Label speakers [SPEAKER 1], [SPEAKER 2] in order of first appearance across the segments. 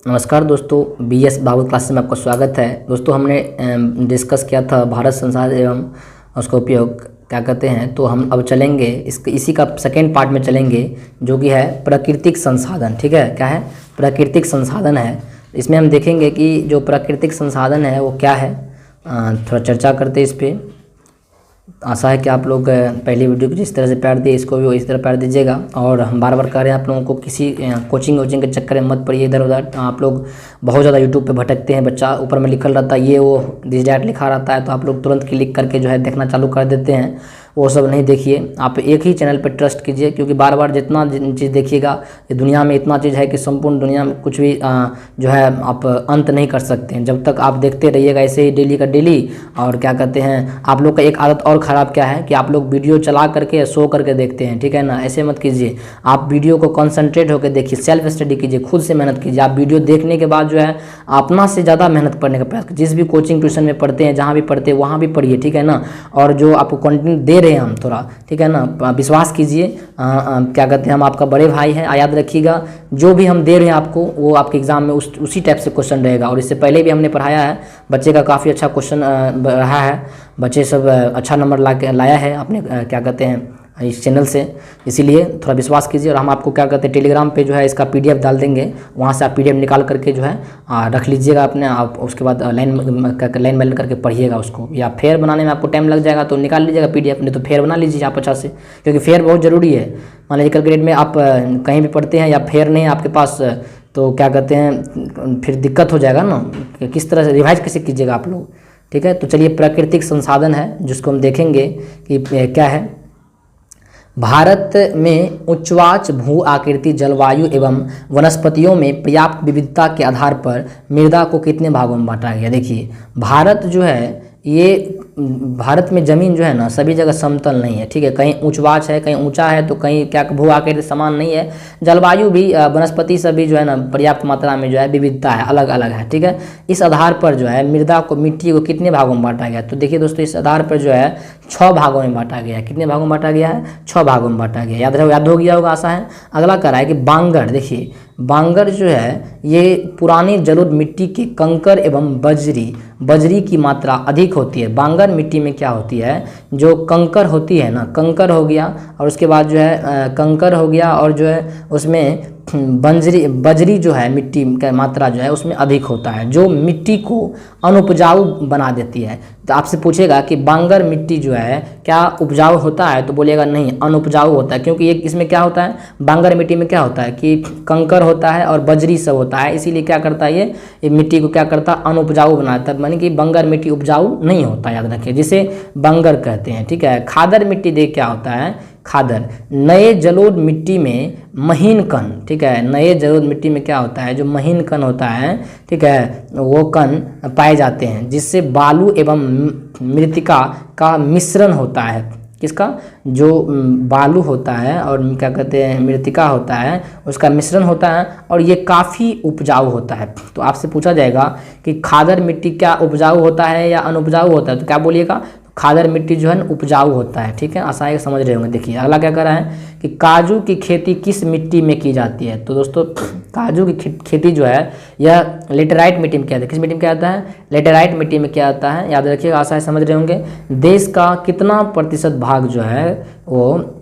[SPEAKER 1] नमस्कार दोस्तों, बीएस बाबू क्लास में आपका स्वागत है। दोस्तों, हमने डिस्कस किया था भारत संसाधन एवं उसका उपयोग क्या कहते हैं। तो हम अब चलेंगे इसी का सेकेंड पार्ट में चलेंगे, जो कि है प्राकृतिक संसाधन। ठीक है, क्या है? प्राकृतिक संसाधन है। इसमें हम देखेंगे कि जो प्राकृतिक संसाधन है वो क्या है। थोड़ा चर्चा करते हैं इस पर। आशा है कि आप लोग पहली वीडियो को जिस तरह से प्यार दिए, इसको भी इस तरह प्यार दीजिएगा। और हम बार बार कह रहे हैं आप लोगों को, किसी कोचिंग वोचिंग के चक्कर में मत पड़िए इधर उधर। आप लोग बहुत ज़्यादा यूट्यूब पे भटकते हैं। बच्चा ऊपर में लिखल रहता है ये वो दिस डैट लिखा रहता है, तो आप लोग तुरंत क्लिक करके जो है देखना चालू कर देते हैं। वो सब नहीं देखिए, आप एक ही चैनल पर ट्रस्ट कीजिए, क्योंकि बार बार जितना चीज़ देखिएगा, ये दुनिया में इतना चीज़ है कि संपूर्ण दुनिया में कुछ भी जो है आप अंत नहीं कर सकते हैं। जब तक आप देखते रहिएगा ऐसे ही डेली का डेली। और क्या कहते हैं, आप लोग का एक आदत और ख़राब क्या है कि आप लोग वीडियो चला करके शो करके देखते हैं। ठीक है ना, ऐसे मत कीजिए। आप वीडियो को कंसंट्रेट होकर देखिए, सेल्फ स्टडी कीजिए, खुद से मेहनत कीजिए। आप वीडियो देखने के बाद जो है अपना से ज़्यादा मेहनत करने का प्रयास, जिस भी कोचिंग ट्यूशन में पढ़ते हैं, जहाँ भी पढ़ते हैं वहाँ भी पढ़िए। ठीक है ना, और जो आपको कंटेंट दे रहे हैं हम थोड़ा, ठीक है ना, विश्वास कीजिए। क्या कहते हैं, हम आपका बड़े भाई हैं। याद रखिएगा, जो भी हम दे रहे हैं आपको, वो आपके एग्जाम में उसी टाइप से क्वेश्चन रहेगा। और इससे पहले भी हमने पढ़ाया है, बच्चे का काफ़ी अच्छा क्वेश्चन रहा है। बच्चे सब अच्छा नंबर लाया है अपने क्या कहते हैं इस चैनल से। इसीलिए थोड़ा विश्वास कीजिए। और हम आपको क्या कहते हैं टेलीग्राम पे जो है इसका पीडीएफ डाल देंगे, वहाँ से आप पीडीएफ निकाल करके जो है रख लीजिएगा अपने आप। उसके बाद लाइन बाय करके पढ़िएगा उसको। या फेयर बनाने में आपको टाइम लग जाएगा तो निकाल लीजिएगा पीडीएफ, नहीं तो फेयर बना लीजिए आप अच्छा से, क्योंकि फेयर बहुत ज़रूरी है। मान लीजिए कल ग्रेड में आप कहीं भी पढ़ते हैं या फेयर नहीं है आपके पास, तो क्या कहते हैं फिर दिक्कत हो जाएगा ना, किस तरह से रिवाइज कैसे कीजिएगा आप लोग। ठीक है, तो चलिए प्राकृतिक संसाधन है जिसको हम देखेंगे कि क्या है। भारत में उच्चवाच भू आकृति, जलवायु एवं वनस्पतियों में पर्याप्त विविधता के आधार पर मृदा को कितने भागों में बांटा गया। देखिए, भारत जो है, ये भारत में ज़मीन जो है ना सभी जगह समतल नहीं है। ठीक है, कहीं ऊंचवाच है, कहीं ऊंचा है, तो कहीं क्या भू आकृति समान नहीं है। जलवायु भी, वनस्पति सभी जो है ना पर्याप्त मात्रा में जो है विविधता है, अलग अलग है। ठीक है, इस आधार पर जो है मृदा को, मिट्टी को कितने भागों में बांटा गया। तो देखिए दोस्तों, इस आधार पर जो है 6 भागों में बांटा गया है। कितने भागों में बांटा गया है? 6 भागों में बांटा गया। याद हो गया होगा आशा है। अगला कह रहा है कि बांगर। देखिए, बांगर जो है ये पुरानी जलोढ़ मिट्टी के कंकर एवं बजरी की मात्रा अधिक होती है। बांगर मिट्टी में क्या होती है, जो कंकर होती है ना, कंकर हो गया, और उसके बाद जो है कंकर हो गया, और जो है उसमें बजरी जो है मिट्टी का मात्रा जो है उसमें अधिक होता है, जो मिट्टी को अनुपजाऊ बना देती है। तो आपसे पूछेगा कि बांगर मिट्टी जो है क्या उपजाऊ होता है, तो बोलिएगा नहीं, अनुपजाऊ होता है। क्योंकि ये इसमें क्या होता है, बांगर मिट्टी में क्या होता है कि कंकर होता है और बजरी सब होता है। इसीलिए क्या करता है, ये मिट्टी को क्या करता है, अनुपजाऊ बनाता है। मानी कि बांगर मिट्टी उपजाऊ नहीं होता, याद रखिए, जिसे बांगर कहते हैं। ठीक है, खादर मिट्टी देख क्या होता है, खादर नए जलोढ़ मिट्टी में महीन कण। ठीक है, नए जलोढ़ मिट्टी में क्या होता है, जो महीन कण होता है, ठीक है, वो कण पाए जाते हैं, जिससे बालू एवं मृत्तिका का मिश्रण होता है। किसका? जो बालू होता है और क्या कहते हैं मृत्तिका होता है, उसका मिश्रण होता है, और ये काफ़ी उपजाऊ होता है। तो आपसे पूछा जाएगा कि खादर मिट्टी क्या उपजाऊ होता है या अनुपजाऊ होता है, तो क्या बोलिएगा, खादर मिट्टी जो है ना उपजाऊ होता है। ठीक है, आसानी से समझ रहे होंगे। देखिए अगला क्या कर रहा है कि काजू की खेती किस मिट्टी में की जाती है। तो दोस्तों, काजू की खेती जो है यह लेटेराइट मिट्टी में किया जाता है। किस मिट्टी में क्या आता है? लेटेराइट मिट्टी में क्या आता है, याद रखिएगा, आसानी से समझ रहे होंगे। देश का कितना प्रतिशत भाग जो है वो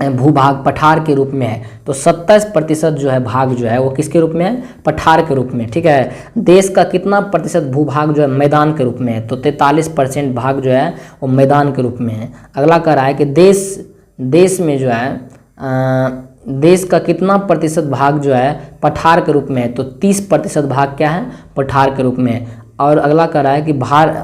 [SPEAKER 1] भूभाग पठार के रूप में है, तो 27% जो है भाग जो है वो किसके रूप में है, पठार के रूप में। ठीक है, देश का कितना प्रतिशत भूभाग जो है मैदान के रूप में है, तो 43% भाग जो है वो मैदान के रूप में है। अगला कह रहा है कि देश में जो है देश का कितना प्रतिशत भाग जो है पठार के रूप में है, तो 30% भाग क्या है, पठार के रूप में है। और अगला कह रहा है कि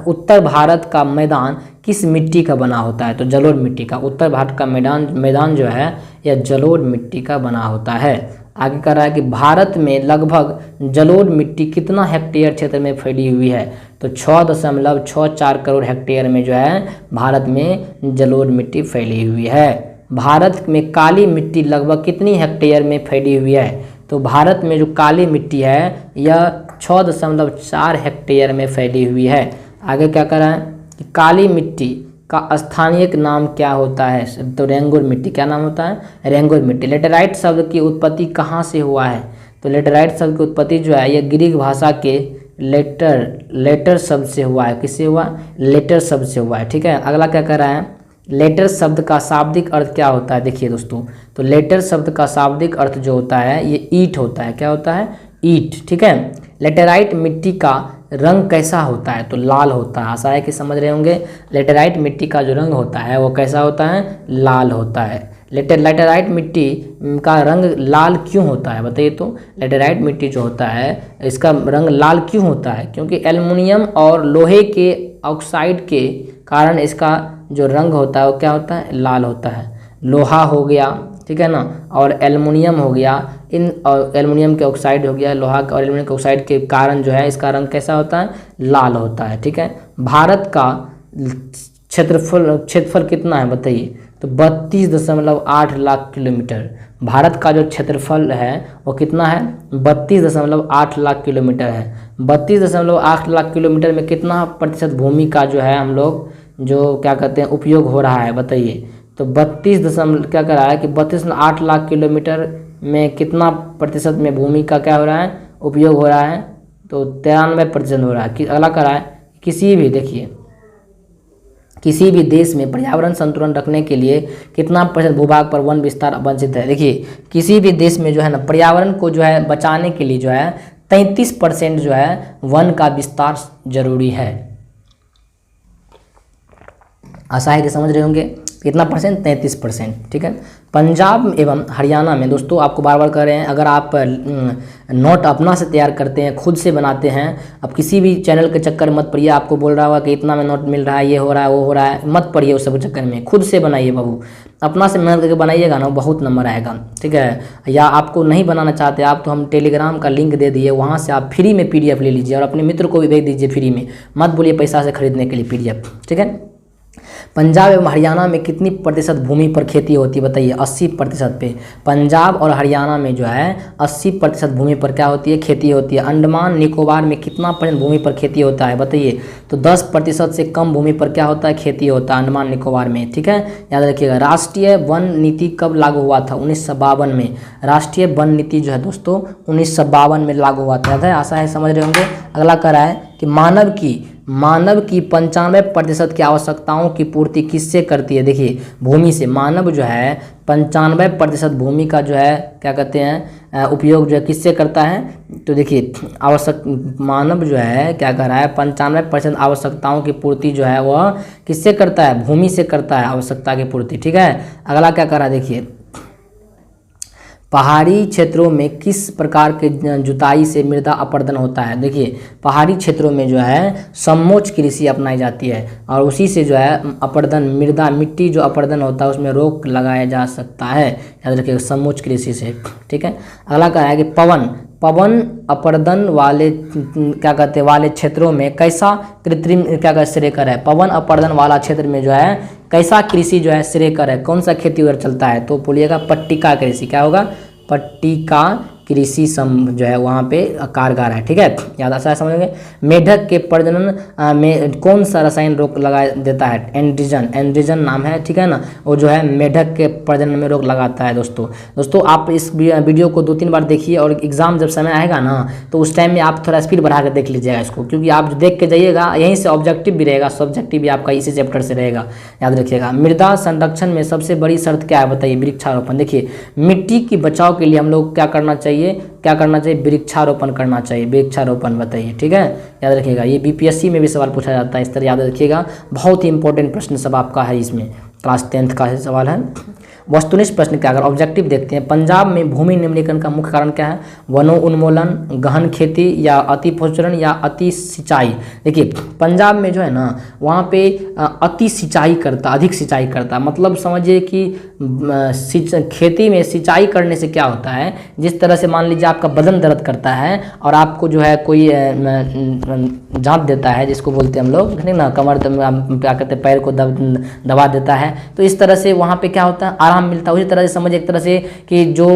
[SPEAKER 1] उत्तर भारत का मैदान किस मिट्टी का बना होता है, तो जलोढ़ मिट्टी का। उत्तर भारत का मैदान जो है यह जलोढ़ मिट्टी का बना होता है। आगे कह रहा है कि भारत में लगभग जलोढ़ मिट्टी कितना हेक्टेयर क्षेत्र में फैली हुई है, तो 6.64 करोड़ हेक्टेयर में जो है भारत में जलोढ़ मिट्टी फैली हुई है। भारत में काली मिट्टी लगभग कितनी हेक्टेयर में फैली हुई है, तो भारत में जो काली मिट्टी है यह 6.4 हेक्टेयर में फैली हुई है। आगे क्या कर रहा है कि काली मिट्टी का स्थानीय नाम क्या होता है, तो रेंगुर मिट्टी। क्या नाम होता है? रेंगुर मिट्टी। लेटेराइट शब्द की उत्पत्ति कहाँ से हुआ है, तो लेटराइट शब्द की उत्पत्ति जो है ये ग्रीक भाषा के लेटर शब्द से हुआ है। किससे हुआ? लेटर शब्द से हुआ है। ठीक है, अगला क्या कह रहा है? लेटर शब्द का शाब्दिक अर्थ क्या होता है? देखिए दोस्तों, तो लेटर शब्द का शाब्दिक अर्थ जो होता है ये ईंट होता है। क्या होता है? ईंट। ठीक है, लेटेराइट मिट्टी का रंग कैसा होता है? तो लाल होता है। आशा है कि समझ रहे होंगे। लेटेराइट मिट्टी का जो रंग होता है वो कैसा होता है? लाल होता है। लेटेराइट मिट्टी का रंग लाल क्यों होता है बताइए तो? लेटेराइट मिट्टी जो होता है इसका रंग लाल क्यों होता है? क्योंकि एल्युमिनियम और लोहे के ऑक्साइड के कारण इसका जो रंग होता है वो क्या होता है? लाल होता है। लोहा हो गया, ठीक है ना, और एल्युमिनियम हो गया, इन एल्युमिनियम के ऑक्साइड हो गया, लोहा और एल्युमिनियम के ऑक्साइड के कारण जो है इसका रंग कैसा होता है? लाल होता है। ठीक है, भारत का क्षेत्रफल कितना है बताइए? तो 32.8 लाख किलोमीटर। भारत का जो क्षेत्रफल है वो कितना है? 32.8 लाख किलोमीटर है। 32.8 लाख किलोमीटर में कितना प्रतिशत भूमि का जो है हम लोग जो क्या कहते हैं उपयोग हो रहा है बताइए? तो 32 क्या कर रहा है कि 32.8 लाख किलोमीटर में कितना प्रतिशत में भूमि का क्या हो रहा है? उपयोग हो रहा है? तो 93% हो रहा है। अगला कर रहा है किसी भी, देखिए, किसी भी देश में पर्यावरण संतुलन रखने के लिए कितना % भूभाग पर वन विस्तार वंचित है? देखिए, किसी भी देश में जो है ना पर्यावरण को जो है बचाने के लिए जो है 33% जो है वन का विस्तार जरूरी है। आशा है कि समझ रहे होंगे। कितना %? 33%। ठीक है, पंजाब एवं हरियाणा में दोस्तों आपको बार बार कह रहे हैं, अगर आप नोट अपना से तैयार करते हैं, खुद से बनाते हैं, अब किसी भी चैनल के चक्कर मत पड़िए। आपको बोल रहा होगा कि इतना में नोट मिल रहा है, ये हो रहा है, वो हो रहा है, मत पड़िए उस सब चक्कर में। खुद से बनाइए बाबू, अपना से मेहनत करके बनाइएगा ना, बहुत नंबर आएगा। ठीक है, या आपको नहीं बनाना चाहते आप तो हम टेलीग्राम का लिंक दे दिए, वहाँ से आप फ्री में PDF ले लीजिए और अपने मित्र को भी भेज दीजिए फ्री में। मत बोलिए पैसा से खरीदने के लिए PDF। ठीक है, पंजाब एवं हरियाणा में कितनी प्रतिशत भूमि पर खेती होती है बताइए? 80% पे। पंजाब और हरियाणा में जो है 80% भूमि पर क्या होती है? खेती होती है। अंडमान निकोबार में कितना % भूमि पर खेती होता है बताइए? तो 10% से कम भूमि पर क्या होता है? खेती होता है अंडमान निकोबार में। ठीक है, याद रखिएगा। राष्ट्रीय वन नीति कब लागू हुआ था? 1952 में। राष्ट्रीय वन नीति जो है दोस्तों 1952 में लागू हुआ था। याद है? आशा है समझ रहे होंगे। अगला कह रहा है कि मानव की 95% की आवश्यकताओं की पूर्ति किससे करती है? देखिए, भूमि से। मानव जो है 95% भूमि का जो है क्या कहते हैं उपयोग जो है किससे करता है? तो देखिए, मानव जो है क्या कर रहा है? 95% आवश्यकताओं की पूर्ति जो है वह किससे करता है? भूमि से करता है आवश्यकता की पूर्ति। ठीक है, अगला क्या कर रहा है? देखिए, पहाड़ी क्षेत्रों में किस प्रकार के जुताई से मृदा अपरदन होता है? देखिए, पहाड़ी क्षेत्रों में जो है समोच्च कृषि अपनाई जाती है और उसी से जो है अपरदन, मिट्टी जो अपरदन होता है उसमें रोक लगाया जा सकता है। याद रखिएगा, समोच्च कृषि से। ठीक है, अगला कहा है कि पवन अपरदन वाले क्या कहते हैं वाले क्षेत्रों में कैसा कृत्रिम क्या कहते श्रेयकर है? पवन अपरदन वाला क्षेत्र में जो है कैसा कृषि जो है श्रेयकर है? कौन सा खेती उधर चलता है? तो बोलिएगा पट्टिका कृषि। क्या होगा? पट्टिका कृषि जो है वहाँ पे कारगर है। ठीक है, याद आशा समझोगे। मेढक के प्रजनन में कौन सा रसायन रोक लगा देता है? एंड्रोजन नाम है। ठीक है ना, वो जो है मेढक के प्रजनन में रोक लगाता है। दोस्तों आप इस वीडियो को 2-3 बार देखिए और एग्जाम जब समय आएगा ना तो उस टाइम में आप थोड़ा स्पीड बढ़ा कर देख लीजिएगा इसको, क्योंकि आप देख के जाइएगा यहीं से ऑब्जेक्टिव भी रहेगा, सब्जेक्टिव भी आपका इसी चैप्टर से रहेगा। याद रखिएगा। मृदा संरक्षण में सबसे बड़ी शर्त क्या है बताइए? वृक्षारोपण। देखिए, मिट्टी की बचाव के लिए हम लोग क्या करना चाहिए? वृक्षारोपण करना चाहिए। वृक्षारोपण बताइए। ठीक है, याद रखिएगा। ये BPSC में भी सवाल पूछा जाता है इस तरह, याद रखिएगा। बहुत ही इंपॉर्टेंट प्रश्न सब आपका है इसमें, क्लास 10th का सवाल है। वस्तुनिष्ठ प्रश्न क्या, अगर ऑब्जेक्टिव देखते हैं, पंजाब में भूमि निम्नीकरण का मुख्य कारण क्या है? वनों उन्मूलन, गहन खेती या अति भूचरण या अति सिंचाई। देखिए, पंजाब में जो है ना वहाँ पे अति सिंचाई करता, अधिक सिंचाई करता, मतलब समझिए कि खेती में सिंचाई करने से क्या होता है, जिस तरह से मान लीजिए आपका बदन दर्द करता है और आपको जो है कोई जाँच देता है जिसको बोलते हैं हम लोग, ठीक ना, कमर क्या कहते हैं पैर को दबा देता है, तो इस तरह से वहाँ पे क्या होता है? आराम मिलता है। उसी तरह से समझ एक तरह से कि जो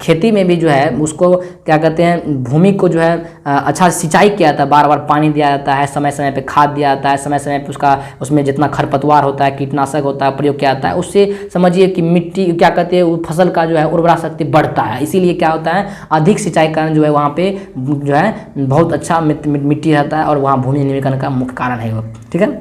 [SPEAKER 1] खेती में भी जो है उसको क्या कहते हैं भूमि को जो है अच्छा सिंचाई किया जाता है, बार बार पानी दिया जाता है, समय समय पे खाद दिया जाता है, समय समय पे उसमें जितना खरपतवार होता है, कीटनाशक होता है प्रयोग किया जाता है, उससे समझिए कि मिट्टी क्या कहते हैं फसल का जो है उर्वरा शक्ति बढ़ता है। इसीलिए क्या होता है, अधिक सिंचाई के कारण जो है वहाँ पे जो है बहुत अच्छा मिट्टी रहता है और वहाँ भूमि निम्नीकरण का मुख्य कारण है वो। ठीक है,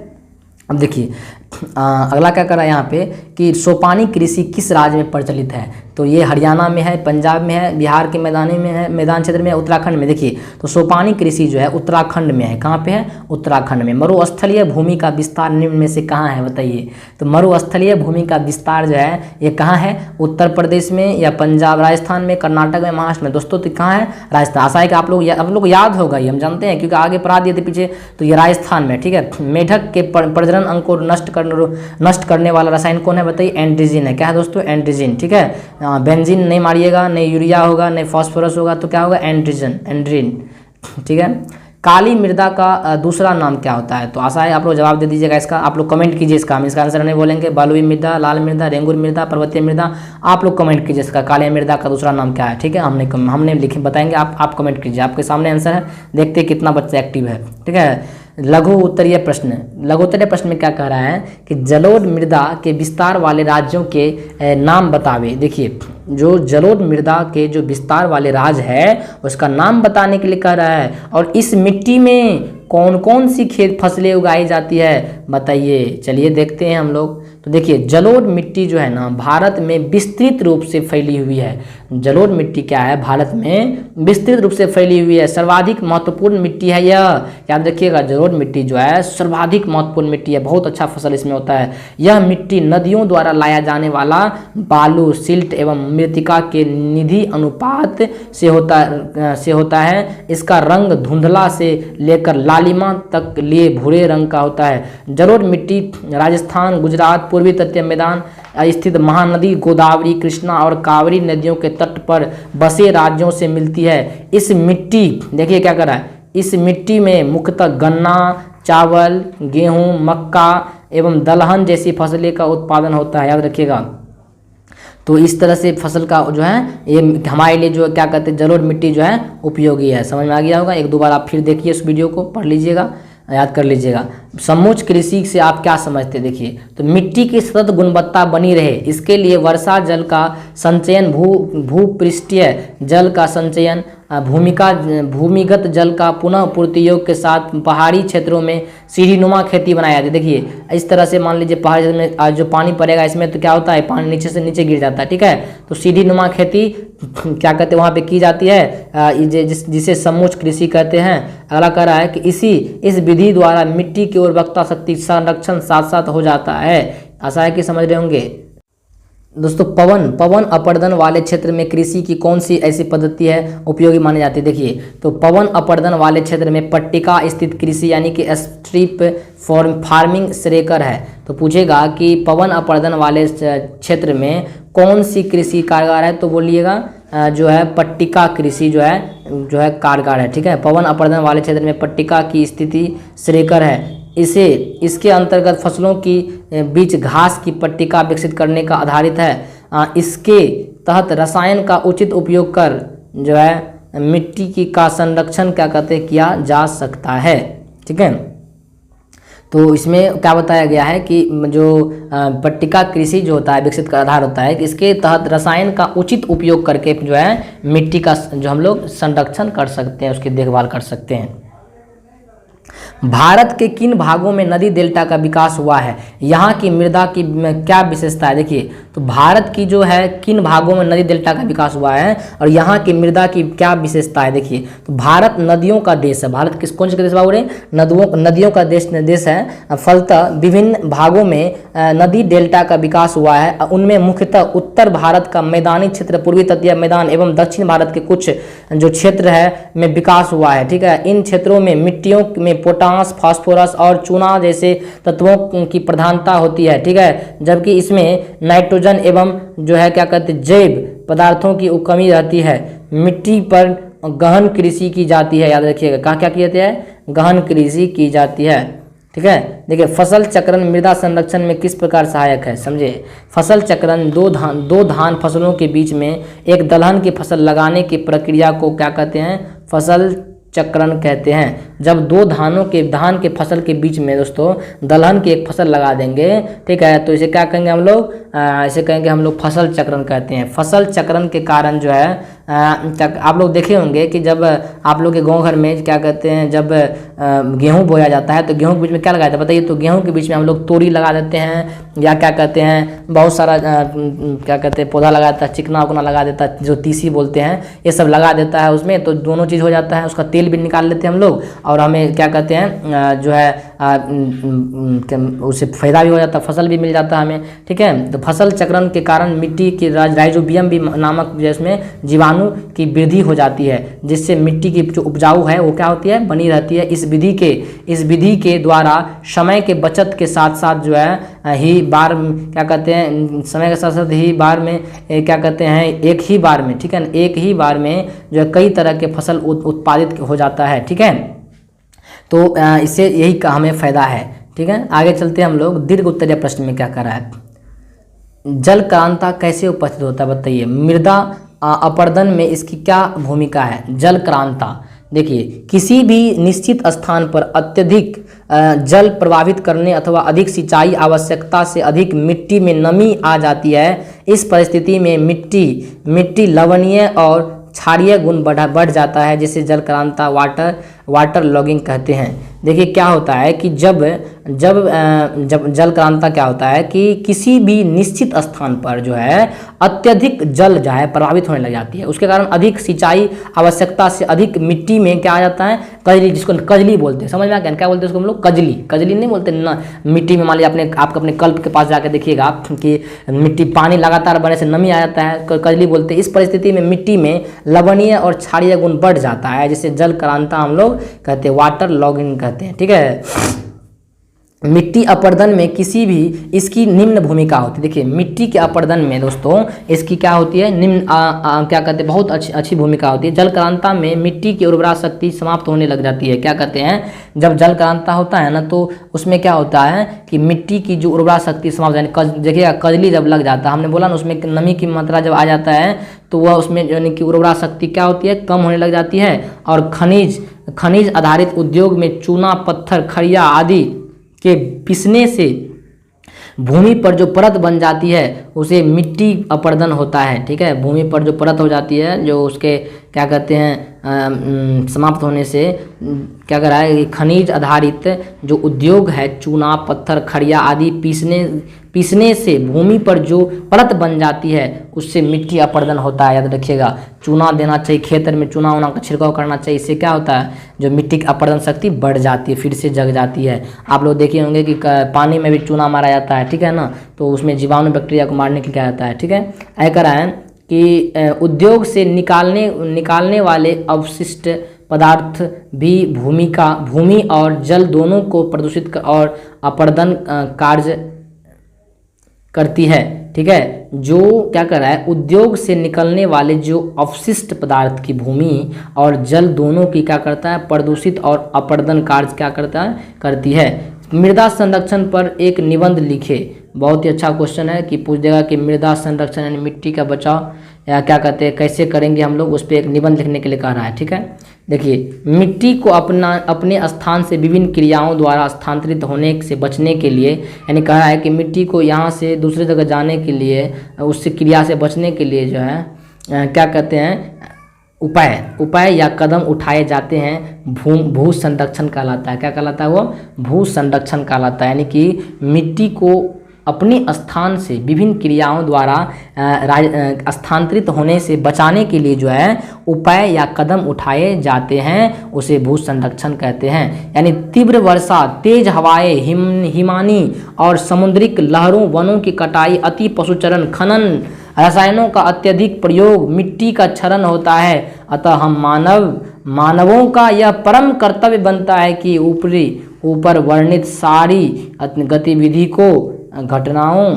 [SPEAKER 1] अब देखिए अगला क्या करा यहाँ पे कि सोपानी कृषि किस राज्य में प्रचलित है। तो ये हरियाणा में है, पंजाब में है, बिहार के मैदानी में है, मैदान क्षेत्र में है, उत्तराखंड में। देखिए तो सोपानी कृषि जो है उत्तराखंड में है। कहाँ पे है, उत्तराखंड में। मरुस्थलीय भूमि का विस्तार निम्न में से कहाँ है बताइए। तो मरुस्थलीय भूमि का विस्तार जो है ये कहाँ है, उत्तर प्रदेश में या पंजाब, राजस्थान में, कर्नाटक में, महाराष्ट्र में। दोस्तों तो कहाँ है, राजस्थान। आशा है कि आप लोग याद होगा, ये हम जानते हैं क्योंकि आगे पढ़ा दिए थे पीछे। तो ये राजस्थान में। ठीक है, मेढक के प्रजनन अंग को नष्ट करने वाला रसायन कौन है बताइए, एंड्रीजिन है। क्या है दोस्तों, एंड्रीजिन। ठीक है, बेंजीन नहीं मारिएगा, नहीं यूरिया होगा, नहीं फास्फोरस होगा, तो क्या होगा, एंड्रीन। ठीक है, काली मृदा का दूसरा नाम क्या होता है। तो आशा है आप लोग जवाब दे दीजिएगा इसका। आप लोग कमेंट कीजिए इसका, हम इसका आंसर नहीं बोलेंगे। बलुई मृदा, लाल मृदा, रेंगुर मृदा, पर्वतीय मृदा। आप लोग कमेंट कीजिए इसका काली मृदा का दूसरा नाम क्या है। ठीक है, हमने लिखे बताएंगे, आप कमेंट कीजिए। आपके सामने आंसर है, देखते हैं कितना बच्चा एक्टिव है। ठीक है, लघु उत्तरीय प्रश्न में क्या कह रहा है कि जलोढ़ मृदा के विस्तार वाले राज्यों के नाम बतावे। देखिए जो जलोढ़ मृदा के जो विस्तार वाले राज्य है उसका नाम बताने के लिए कह रहा है। और इस मिट्टी में कौन कौन सी खेत फसलें उगाई जाती है बताइए। चलिए देखते हैं हम लोग। तो देखिए जलोढ़ मिट्टी जो है ना भारत में विस्तृत रूप से फैली हुई है। जलोढ़ मिट्टी क्या है, भारत में विस्तृत रूप से फैली हुई है। सर्वाधिक महत्वपूर्ण मिट्टी है यह, याद रखिएगा। जलोढ़ मिट्टी जो है सर्वाधिक महत्वपूर्ण मिट्टी है, बहुत अच्छा फसल इसमें होता है। यह मिट्टी नदियों द्वारा लाया जाने वाला बालू, सिल्ट एवं मृत्तिका के निधि अनुपात से होता है। इसका रंग धुंधला से लेकर लालिमा तक लिए भूरे रंग का होता है। जलोढ़ मिट्टी राजस्थान, गुजरात, पूर्वी तटीय मैदान स्थित महानदी गोदावरी, कृष्णा और कावेरी नदियों के तट पर बसे राज्यों से मिलती है। इस मिट्टी, देखिए क्या कर रहा है, इस मिट्टी में मुख्यतः गन्ना, चावल, गेहूं, मक्का एवं दलहन जैसी फसलें का उत्पादन होता है, याद रखिएगा। तो इस तरह से फसल का जो है ये हमारे लिए जो क्या कहते हैं जलोढ़ मिट्टी जो है उपयोगी है। समझ में आ गया होगा। एक दो बार आप फिर देखिए इस वीडियो को, पढ़ लीजिएगा, याद कर लीजिएगा। समोच्च कृषि से आप क्या समझते हैं। देखिए तो मिट्टी की सतत गुणवत्ता बनी रहे इसके लिए वर्षा जल का संचयन, भूपृष्ठीय जल का संचयन, भूमिगत जल का पुनः पूर्ति योग के साथ पहाड़ी क्षेत्रों में सीढ़ीनुमा खेती बनाई जाती है। देखिए इस तरह से मान लीजिए पहाड़ी क्षेत्र में आज जो पानी पड़ेगा इसमें तो क्या होता है, पानी नीचे से नीचे गिर जाता है। ठीक है, तो सीढ़ीनुमा खेती क्या कहते हैं वहाँ पे की जाती है, जिसे समोच्च कृषि कहते हैं। अगला कह रहा है कि इस विधि द्वारा मिट्टी की उर्वरकता शक्ति संरक्षण साथ साथ हो जाता है। आशा है कि समझ रहे होंगे। दोस्तों पवन अपर्दन वाले क्षेत्र में कृषि की कौन सी ऐसी पद्धति है उपयोगी मानी जाती है। देखिए तो पवन अपर्दन वाले क्षेत्र में पट्टिका स्थित कृषि यानी कि स्ट्रिप फार्मिंग श्रेयकर है। तो पूछेगा कि पवन अपर्दन वाले क्षेत्र में कौन सी कृषि कारगर है, तो बोलिएगा जो है पट्टिका कृषि जो है कारगर है। ठीक है, पवन अपर्दन वाले क्षेत्र में पट्टिका की स्थिति श्रेयकर है। इसके अंतर्गत फसलों की बीच घास की पट्टिका विकसित करने का आधारित है। इसके तहत रसायन का उचित उपयोग कर जो है मिट्टी का संरक्षण क्या कहते हैं किया जा सकता है। ठीक है, तो इसमें क्या बताया गया है कि जो पट्टिका कृषि जो होता है विकसित का आधार होता है कि इसके तहत रसायन का उचित उपयोग करके जो है मिट्टी का जो हम लोग संरक्षण कर सकते हैं, उसकी देखभाल कर सकते हैं। भारत के किन भागों में नदी डेल्टा का विकास हुआ है, यहाँ की मृदा की क्या विशेषता है। देखिए तो भारत की जो है किन भागों में नदी डेल्टा का विकास हुआ है और यहाँ की मृदा की क्या विशेषता है। देखिए तो भारत नदियों का देश है। भारत कौन सा देश बाबू रे, नदियों का देश है। फलतः विभिन्न भागों में नदी डेल्टा का विकास हुआ है। उनमें मुख्यतः उत्तर भारत का मैदानी क्षेत्र, पूर्वी तटीय मैदान एवं दक्षिण भारत के कुछ जो क्षेत्र है में विकास हुआ है। ठीक है, इन क्षेत्रों में मिट्टियों में पोटास, फास्फोरस और चूना जैसे तत्वों की प्रधानता होती है। ठीक है, जबकि इसमें नाइट्रोजन एवं जो है क्या कहते हैं जैव पदार्थों की कमी रहती है। मिट्टी पर गहन कृषि की जाती है, याद रखिएगा। कहाँ क्या की जाती है, गहन कृषि की जाती है। ठीक है, देखिए फसल चक्रण मृदा संरक्षण में किस प्रकार सहायक है, समझे। फसल चक्रण दो धान फसलों के बीच में एक दलहन की फसल लगाने की प्रक्रिया को क्या कहते हैं, फसल चक्रण कहते हैं। जब दो धान के फसल के बीच में दोस्तों दलहन की एक फसल लगा देंगे, ठीक है, तो इसे क्या कहेंगे हम लोग, इसे कहेंगे हम लोग फसल चक्रण कहते हैं। फसल चक्रण के कारण जो है आप लोग देखे होंगे कि जब आप लोग के गांव घर में क्या कहते हैं, जब गेहूं बोया जाता है तो गेहूं के बीच में क्या लगाया जाता है बताइए, तो गेहूं के बीच में हम लोग तोरी लगा देते हैं, या क्या कहते हैं बहुत सारा क्या कहते हैं पौधा लगा देता है, चिकना उकना लगा देता है, जो तीसी बोलते हैं, ये सब लगा देता है उसमें, तो दोनों चीज़ हो जाता है। उसका तेल भी निकाल लेते हैं हम लोग, और हमें क्या कहते हैं जो है उससे फायदा भी हो जाता है, फसल भी मिल जाता है हमें, ठीक है। तो फसल चक्रण के कारण मिट्टी की राइजोबियम भी नामक जिसमें जीवाणु की वृद्धि हो जाती है, जिससे मिट्टी की जो उपजाऊ है वो क्या होती है, बनी रहती है। इस विधि के द्वारा समय के बचत के साथ साथ जो है ही बार क्या कहते हैं, समय के साथ साथ ही बार में क्या कहते हैं, एक ही बार में, ठीक है ना, एक ही बार में जो है कई तरह के फसल उत्पादित हो जाता है, ठीक है। तो इससे यही का हमें फायदा है, ठीक है। आगे चलते हैं हम लोग। दीर्घ उत्तरीय प्रश्न में क्या कर रहा है, जल क्रांता कैसे उपस्थित होता है बताइए। मृदा अपर्दन में इसकी क्या भूमिका है। जल क्रांता देखिए, किसी भी निश्चित स्थान पर अत्यधिक जल प्रवाहित करने अथवा अधिक सिंचाई आवश्यकता से अधिक मिट्टी में नमी आ जाती है। इस परिस्थिति में मिट्टी लवणीय और क्षारीय गुण बढ़ जाता है, जिसे जल क्रांता वाटर लॉगिंग कहते हैं। देखिए क्या होता है कि जब जल क्रांता क्या होता है कि किसी भी निश्चित स्थान पर जो है अत्यधिक जल जो है प्रभावित होने लग जाती है, उसके कारण अधिक सिंचाई आवश्यकता से अधिक मिट्टी में क्या आ जाता है, कजली, जिसको कजली बोलते हैं, समझ में आ गया क्या बोलते हैं उसको हम लोग, कजली नहीं बोलते ना। मिट्टी में मान लीजिए आप अपने कल्प के पास जाकर देखिएगा कि मिट्टी पानी लगातार बढ़ने से नमी आ जाता है, कजली बोलते हैं। इस परिस्थिति में मिट्टी में लवणीय और क्षारीय गुण बढ़ जाता है, जिसे जल क्रांता हम लोग कहते हैं, वाटर लॉगिंग कहते हैं, ठीक है। मिट्टी अपर्दन में किसी भी इसकी निम्न भूमिका होती है। देखिए मिट्टी के अपर्दन में दोस्तों इसकी क्या होती है, निम्न क्या कहते हैं, बहुत अच्छी भूमिका होती है। जल क्रांता में मिट्टी की उर्वरा शक्ति समाप्त होने लग जाती है। क्या कहते हैं, जब जल क्रांता होता है ना तो उसमें क्या होता है कि मिट्टी की जो उर्वरा शक्ति समाप्त, यानी देखिएगा कजली जब लग जाता है, हमने बोला ना उसमें नमी की मात्रा जब आ जाता है तो वह उसमें यानी कि उर्वरा शक्ति क्या होती है, कम होने लग जाती है। और खनिज आधारित उद्योग में चूना, पत्थर, खड़िया आदि के पिसने से भूमि पर जो परत बन जाती है उसे मिट्टी अपर्दन होता है, ठीक है। भूमि पर जो परत हो जाती है, जो उसके क्या कहते हैं समाप्त होने से क्या कर रहा है, खनिज आधारित जो उद्योग है, चूना, पत्थर, खड़िया आदि पीसने से भूमि पर जो परत बन जाती है उससे मिट्टी अपर्दन होता है। याद रखिएगा, चूना देना चाहिए खेतर में, चूना उना का छिड़काव करना चाहिए। इससे क्या होता है, जो मिट्टी की अपर्दन शक्ति बढ़ जाती है, फिर से जग जाती है। आप लोग देखे होंगे कि पानी में भी चूना मारा जाता है, ठीक है ना, तो उसमें जीवाणु बैक्टीरिया को मारने के लिए क्या जाता है, ठीक है। ऐसा करा है कि उद्योग से निकालने वाले अवशिष्ट पदार्थ भी भूमि और जल दोनों को प्रदूषित और अपर्दन कार्य करती है, ठीक है। जो क्या कर रहा है, उद्योग से निकलने वाले जो अवशिष्ट पदार्थ की भूमि और जल दोनों की क्या करता है, प्रदूषित और अपर्दन कार्य क्या करती है। मृदा संरक्षण पर एक निबंध लिखे। बहुत ही अच्छा क्वेश्चन है कि पूछ देगा कि मृदा संरक्षण यानी मिट्टी का बचाव या क्या कहते हैं, कैसे करेंगे हम लोग, उस पर एक निबंध लिखने के लिए कह रहा है, ठीक है। देखिए मिट्टी को अपने स्थान से विभिन्न क्रियाओं द्वारा स्थानांतरित होने से बचने के लिए, यानी कहा है कि मिट्टी को यहाँ से दूसरी जगह जाने के लिए, उससे क्रिया से बचने के लिए जो है क्या कहते हैं, उपाय या कदम उठाए जाते हैं। भू संरक्षण कहलाता है। क्या कहलाता है वो, भू संरक्षण कहलाता है। यानी कि मिट्टी को अपने स्थान से विभिन्न क्रियाओं द्वारा स्थानांतरित होने से बचाने के लिए जो है उपाय या कदम उठाए जाते हैं, उसे भू संरक्षण कहते हैं। यानी तीव्र वर्षा, तेज हवाएं, हिमानी और समुद्रिक लहरों, वनों की कटाई, अति पशुचरण, खनन, रसायनों का अत्यधिक प्रयोग मिट्टी का क्षरण होता है। अतः हम मानवों का यह परम कर्तव्य बनता है कि ऊपर वर्णित सारी गतिविधि को, घटनाओं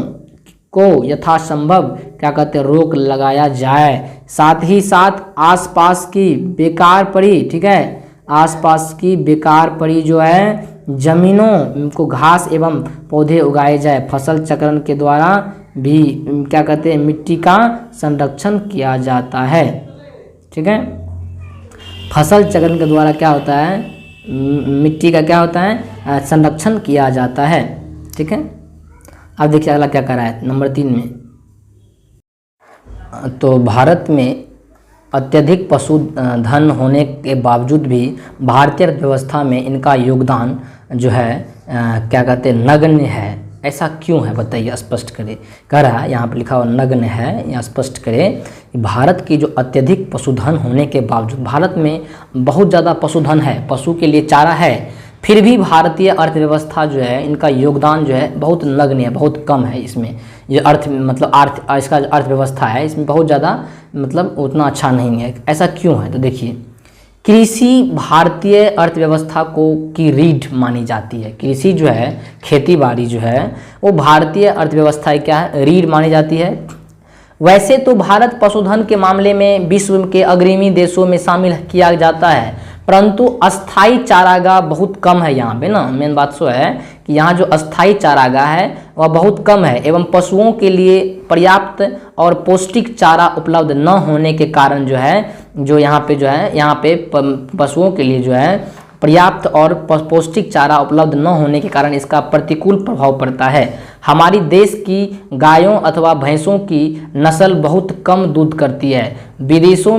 [SPEAKER 1] को यथासंभव क्या कहते हैं, रोक लगाया जाए। साथ ही साथ आसपास की बेकार पड़ी, ठीक है, आसपास की बेकार पड़ी जो है जमीनों को घास एवं पौधे उगाए जाए। फसल चक्रण के द्वारा भी क्या कहते हैं, मिट्टी का संरक्षण किया जाता है, ठीक है। फसल चक्रण के द्वारा क्या होता है, मिट्टी का क्या होता है, संरक्षण किया जाता है। ठीक है, अब देखिए अगला क्या कर रहा है नंबर 3 में। तो भारत में अत्यधिक पशुधन होने के बावजूद भी भारतीय अर्थव्यवस्था में इनका योगदान जो है क्या कहते हैं, नगण्य है। ऐसा क्यों है बताइए, स्पष्ट करें। कह रहा है यहाँ पर लिखा हुआ नगण्य है, या स्पष्ट करें कि भारत की जो अत्यधिक पशुधन होने के बावजूद, भारत में बहुत ज़्यादा पशुधन है, पशु के लिए चारा है, फिर भी भारतीय अर्थव्यवस्था जो है इनका योगदान जो है बहुत नगण्य है, बहुत कम है। इसमें ये इसका अर्थव्यवस्था है इसमें बहुत ज़्यादा मतलब उतना अच्छा नहीं है। ऐसा क्यों है, तो देखिए कृषि भारतीय अर्थव्यवस्था की रीढ़ मानी जाती है। कृषि जो है, खेती बाड़ी जो है, वो भारतीय अर्थव्यवस्था क्या है, रीढ़ मानी जाती है। वैसे तो भारत पशुधन के मामले में विश्व के अग्रणी देशों में शामिल किया जाता है, परंतु अस्थाई चारागाह बहुत कम है यहाँ पे ना। मेन बात सो है कि यहाँ जो अस्थाई चारागाह है वह बहुत कम है, एवं पशुओं के लिए पर्याप्त और पौष्टिक चारा उपलब्ध न होने के कारण जो है, जो यहाँ पे पशुओं के लिए जो है पर्याप्त और पौष्टिक चारा उपलब्ध न होने के कारण इसका प्रतिकूल प्रभाव पड़ता है। हमारी देश की गायों अथवा भैंसों की नस्ल बहुत कम दूध करती है। विदेशों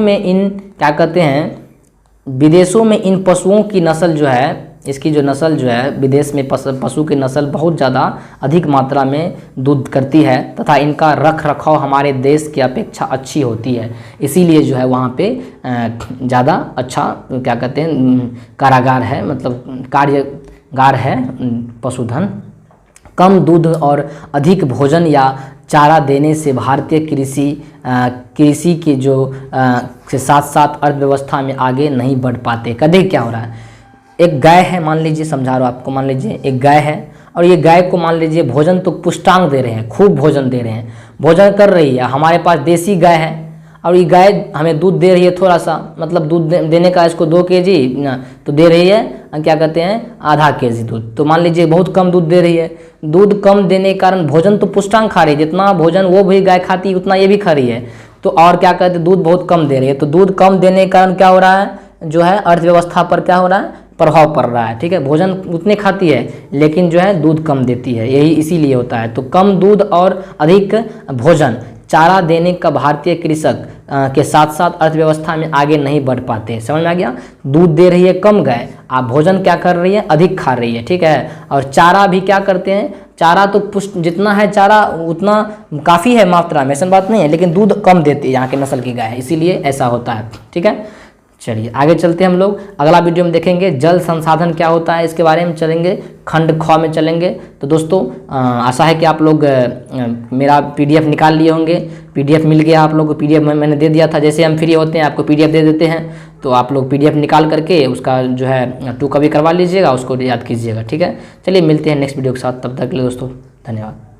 [SPEAKER 1] में इन पशुओं की नस्ल जो है, इसकी जो नस्ल जो है विदेश में पशु की नस्ल बहुत ज़्यादा अधिक मात्रा में दूध करती है, तथा इनका रख रखाव हमारे देश की अपेक्षा अच्छी होती है। इसीलिए जो है वहाँ पे ज़्यादा अच्छा क्या कहते हैं, कारागार है, मतलब कार्यगार है पशुधन। कम दूध और अधिक भोजन या चारा देने से भारतीय कृषि के जो के साथ साथ अर्थव्यवस्था में आगे नहीं बढ़ पाते। कभी क्या हो रहा है, एक गाय है, मान लीजिए, समझा रहा हूँ आपको, मान लीजिए एक गाय है और ये गाय को मान लीजिए भोजन तो पुष्टांग दे रहे हैं, खूब भोजन दे रहे हैं, भोजन कर रही है। हमारे पास देसी गाय है और ये गाय हमें दूध दे रही है थोड़ा सा, मतलब दूध देने का इसको 2 kg तो दे रही है क्या कहते हैं, आधा kg दूध। तो मान लीजिए बहुत कम दूध दे रही है। दूध कम देने के कारण भोजन तो पुष्टांग खा रही है, जितना भोजन वो भी गाय खाती है उतना ये भी खा रही है, तो और क्या कहते हैं, दूध बहुत कम दे रही है। तो दूध कम देने के कारण क्या हो रहा है, जो है अर्थव्यवस्था पर क्या हो रहा है, प्रभाव पड़ रहा है। ठीक है, भोजन उतने खाती है लेकिन जो है दूध कम देती है, यही इसीलिए होता है। तो कम दूध और अधिक भोजन चारा देने का भारतीय कृषक के साथ साथ अर्थव्यवस्था में आगे नहीं बढ़ पाते। समझ में आ गया, दूध दे रही है कम गाय, आप भोजन क्या कर रही है, अधिक खा रही है। ठीक है, और चारा भी क्या करते हैं, चारा तो पुष्ट जितना है चारा उतना काफ़ी है मात्रा में, ऐसा बात नहीं है, लेकिन दूध कम देती है यहाँ के नस्ल की गाय है, इसीलिए ऐसा होता है। ठीक है, चलिए आगे चलते हैं हम लोग। अगला वीडियो में देखेंगे जल संसाधन क्या होता है, इसके बारे में चलेंगे, खंड ख में चलेंगे। तो दोस्तों आशा है कि आप लोग मेरा PDF निकाल लिए होंगे। PDF मिल गया आप लोग को, PDF मैंने दे दिया था, जैसे हम फ्री होते हैं आपको PDF दे देते हैं, तो आप लोग PDF निकाल करके उसका जो है 2 कॉपी करवा लीजिएगा, उसको याद कीजिएगा। ठीक है, चलिए मिलते हैं नेक्स्ट वीडियो के साथ, तब तक के लिए दोस्तों धन्यवाद।